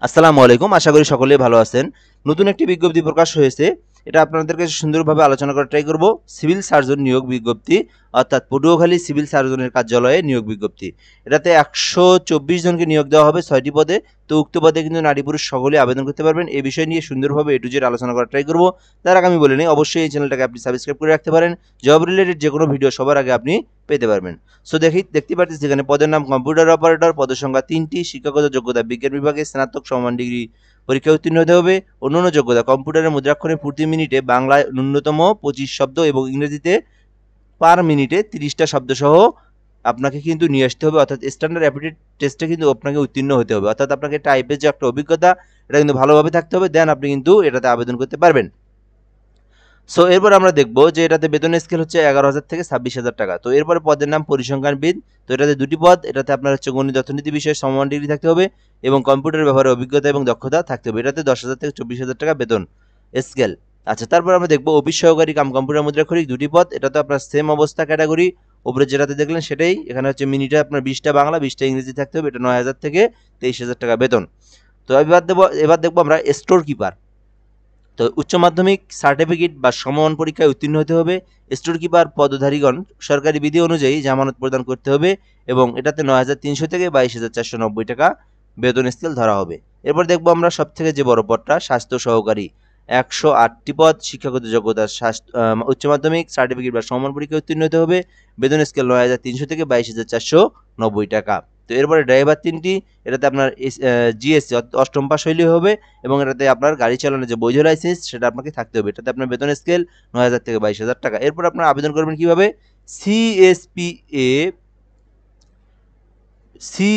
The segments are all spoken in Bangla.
আসসালামু আলাইকুম, আশা করি সকলেই ভালো আছেন। নতুন একটি বিজ্ঞপ্তি প্রকাশ হয়েছে, এটা আপনাদের কাছে সুন্দরভাবে আলোচনা করার ট্রাই করব। সিভিল সার্জন নিয়োগ বিজ্ঞপ্তি, অর্থাৎ পটুয়াখালী সিভিল সার্জনের কার্যালয়ে নিয়োগ বিজ্ঞপ্তি। এটাতে 124 জনকে নিয়োগ দেওয়া হবে 6টি পদে। তো উক্ত পদে কিন্তু নারী পুরুষ সকলেই আবেদন করতে পারবেন। এই বিষয় নিয়ে সুন্দরভাবে এ টু জেড আলোচনা করার ট্রাই করব। তার আগে আমি বলে নিই, অবশ্যই এই চ্যানেলটাকে আপনি সাবস্ক্রাইব করে রাখতে পারেন, জব রিলেটেড যে কোনো ভিডিও সবার আগে আপনি পেতে পারবেন। সো দেখতে পাচ্ছি এখানে পদের নাম কম্পিউটার অপারেটর, পদের সংখ্যা 3টি, শিক্ষাগত যোগ্যতা বিজ্ঞান বিভাগে স্নাতক সমান ডিগ্রি পরীক্ষা উত্তীর্ণ হতে হবে। অন্যান্য যোগ্যতা কম্পিউটারের মুদ্রাক্ষরে প্রতি মিনিটে বাংলায় ন্যূনতম 25 শব্দ এবং ইংরেজিতে পার মিনিটে 30টা শব্দ সহ আপনাকে কিন্তু নিয়ে আসতে হবে, অর্থাৎ স্ট্যান্ডার্ড অ্যাপটিটিউড টেস্টে কিন্তু আপনাকে উত্তীর্ণ হতে হবে, অর্থাৎ আপনাকে টাইপের যে একটা অভিজ্ঞতা এটা কিন্তু ভালোভাবে থাকতে হবে, দেন আপনি কিন্তু এটাতে আবেদন করতে পারবেন। সো এরপর আমরা দেখবো যে এটাতে বেতনের স্কেল হচ্ছে 11,000 থেকে 26,000 টাকা। তো এরপরে পদের নাম পরিসংখ্যানবিদ। তো এটাতে দুটি পদ, এটাতে আপনার হচ্ছে গণিত অর্থনীতি বিষয়ে সমমান ডিগ্রি থাকতে হবে এবং কম্পিউটার ব্যবহারের অভিজ্ঞতা এবং দক্ষতা থাকতে হবে। এটাতে 10,000 থেকে 24,000 টাকা বেতন স্কেল। আচ্ছা, তারপর আমরা দেখবো অফিস সহকারী কাম কম্পিউটার মুদ্রাক্ষরিক, দুটি পদ, এটাতে আপনার সেম অবস্থা ক্যাটাগরি, উপরে যেটাতে দেখলেন সেটাই। এখানে হচ্ছে মিনিটে আপনার 20টা বাংলা 20টা ইংরেজি থাকতে হবে। এটা 9,000 থেকে 23,000 টাকা বেতন। তো এবার দেখবো আমরা স্টোর কিপার। তো উচ্চ মাধ্যমিক সার্টিফিকেট বা সমমান পরীক্ষায় উত্তীর্ণ হতে হবে। স্টোর কিপার পদধারীগণ সরকারি বিধি অনুযায়ী জামানত প্রদান করতে হবে এবং এটাতে 9,300 থেকে 22,490 টাকা বেতন স্কেল ধরা হবে। এরপর দেখবো আমরা সব থেকে যে বড় পদটা, স্বাস্থ্য সহকারী। 108টি পদ, শিক্ষাগত যোগ্যতা উচ্চ মাধ্যমিক সার্টিফিকেট বা সমমান পরীক্ষায় উত্তীর্ণ হতে হবে। বেতন স্কেল 9,300 থেকে 22,490 টাকা। তো এরপরে ড্রাইভার 3টি, এটাতে আপনার জিএসসি অষ্টম পাস হইলে হবে এবং এটাতে আপনার গাড়ি চালানোর যে বৈধ লাইসেন্স সেটা আপনাকে থাকতে হবে। এটাতে আপনার বেতন স্কেল 9,000 থেকে 22,000 টাকা। এরপর আপনারা আবেদন করবেন কিভাবে? সিএসপিএ সি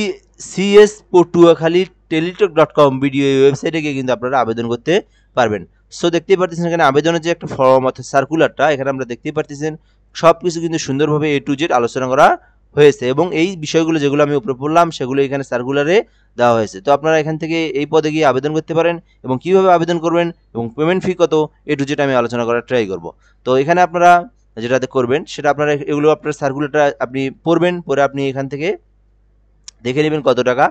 সিএস পটুয়াখালী টেলিটক.com ভিডিও ওয়েবসাইটে গিয়ে কিন্তু আপনারা আবেদন করতে পারবেন। সো দেখতেই পারতেছেন এখানে আবেদনের যে একটা ফর্ম অর্থাৎ সার্কুলারটা, এখানে আমরা দেখতেই পারতেছেন সব কিছু কিন্তু সুন্দরভাবে এ টু জেড আলোচনা করা হয়েছে এবং এই বিষয়গুলো যেগুলো আমি উপরে পড়লাম সেগুলো এখানে সার্কুলারে দেওয়া হয়েছে। তো আপনারা এখান থেকে এই পদে গিয়ে আবেদন করতে পারেন এবং কিভাবে আবেদন করবেন এবং পেমেন্ট ফি কত, এ টু জেড আমি আলোচনা করার ট্রাই করব। তো এখানে আপনারা যেটাতে করবেন সেটা আপনারা এগুলো আপনার সার্কুলারটা আপনি পড়বেন, পরে আপনি এখান থেকে দেখে নেবেন কত টাকা।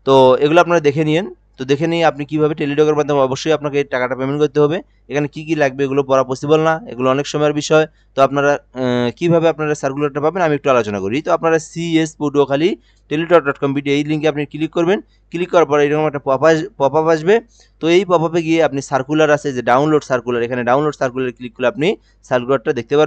তো এগুলো আপনারা দেখে নিন। তো দেখে নিয়ে আপনি কিভাবে টেলিটকের মাধ্যমে অবশ্যই আপনাকে এই টাকাটা পেমেন্ট করতে হবে। এখানে কি লাগবে এগুলো পড়া পসিবল না, এগুলো অনেক সময়ের বিষয়। তো আপনারা কিভাবে আপনারা সার্কুলারটা পাবেন আমি একটু আলোচনা করি। তো আপনারা সিএস পটুয়াখালী টেলিটক.com ভিডিও এই লিঙ্কে আপনি ক্লিক করবেন। ক্লিক করার পর এরকম একটা পপ আপ আসবে। তো এই পপ আপে গিয়ে আপনি সার্কুলার আছে যে ডাউনলোড সার্কুলার, এখানে ডাউনলোড সার্কুলার ক্লিক করলে আপনি সার্কুলারটা দেখতে পারবেন।